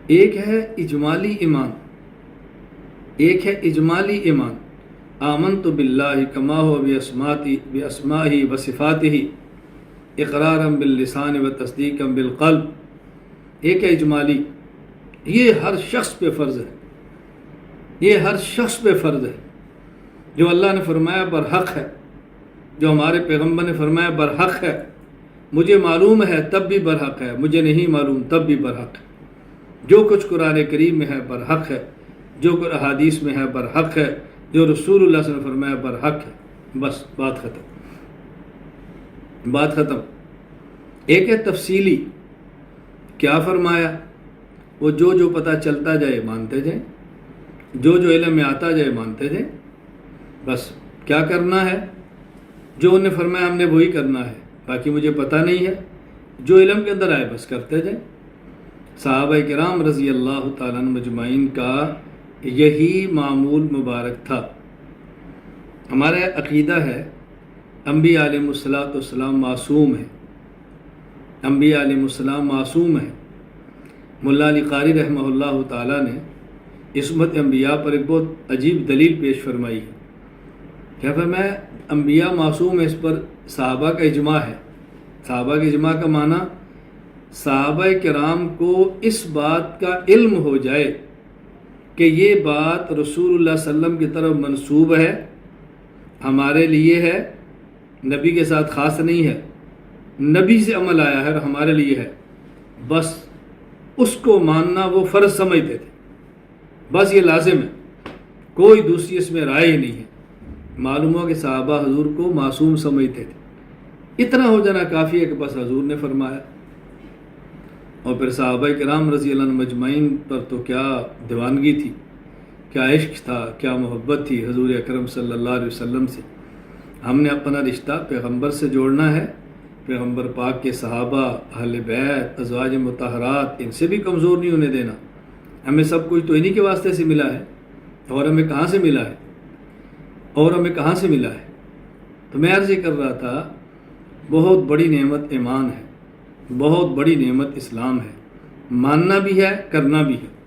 ایک ہے اجمالی ایمان، ایک ہے اجمالی ایمان، آمنت باللہ کما ہو باسمائہ و صفاتہ اقرارا باللسان و تصدیقا بالقلب۔ ایک ہے اجمالی، یہ ہر شخص پہ فرض ہے، یہ ہر شخص پہ فرض ہے۔ جو اللہ نے فرمایا برحق ہے، جو ہمارے پیغمبر نے فرمایا برحق ہے، مجھے معلوم ہے تب بھی برحق ہے، مجھے نہیں معلوم تب بھی برحق ہے۔ جو کچھ قرآن کریم میں ہے برحق ہے، جو کچھ احادیث میں ہے برحق ہے، جو رسول اللہ صلی اللہ علیہ وسلم نے فرمایا برحق ہے۔ بس بات ختم، بات ختم۔ ایک ہے تفصیلی، کیا فرمایا؟ وہ جو پتہ چلتا جائے مانتے جائیں، جو علم میں آتا جائے مانتے جائیں۔ بس کیا کرنا ہے؟ جو انہیں فرمایا ہم نے وہی کرنا ہے، باقی مجھے پتہ نہیں ہے، جو علم کے اندر آئے بس کرتے جائیں۔ صحابہ کرام رضی اللہ تعالیٰ عنہ مجمعین کا یہی معمول مبارک تھا۔ ہمارا عقیدہ ہے انبیاء علیہ السلام معصوم ہیں، انبیاء علیہ السلام معصوم ہیں۔ مولا علی قاری رحمہ اللہ تعالیٰ نے عصمت انبیاء پر ایک بہت عجیب دلیل پیش فرمائی ہے۔ کیا فرمایا؟ انبیاء معصوم ہے، اس پر صحابہ کا اجماع ہے۔ صحابہ کے اجماع کا معنی صحابہ کرام کو اس بات کا علم ہو جائے کہ یہ بات رسول اللہ صلی اللہ علیہ وسلم کی طرف منسوب ہے، ہمارے لیے ہے، نبی کے ساتھ خاص نہیں ہے، نبی سے عمل آیا ہے اور ہمارے لیے ہے، بس اس کو ماننا وہ فرض سمجھتے تھے۔ بس یہ لازم ہے، کوئی دوسری اس میں رائے ہی نہیں ہے۔ معلوم ہو کہ صحابہ حضور کو معصوم سمجھتے تھے، اتنا ہو جانا کافی ہے کہ بس حضور نے فرمایا۔ اور پھر صحابہ کرام رضی اللہ عنہ مجمعین پر تو کیا دیوانگی تھی، کیا عشق تھا، کیا محبت تھی حضور اکرم صلی اللہ علیہ وسلم سے۔ ہم نے اپنا رشتہ پیغمبر سے جوڑنا ہے، پیغمبر پاک کے صحابہ، اہل بیت، ازواج مطہرات، ان سے بھی کمزور نہیں ہونے دینا۔ ہمیں سب کچھ تو انہی کے واسطے سے ملا ہے، اور ہمیں کہاں سے ملا ہے، اور ہمیں کہاں سے ملا ہے؟ تو میں عرض یہ کر رہا تھا، بہت بڑی نعمت ایمان ہے، بہت بڑی نعمت اسلام ہے، ماننا بھی ہے، کرنا بھی ہے۔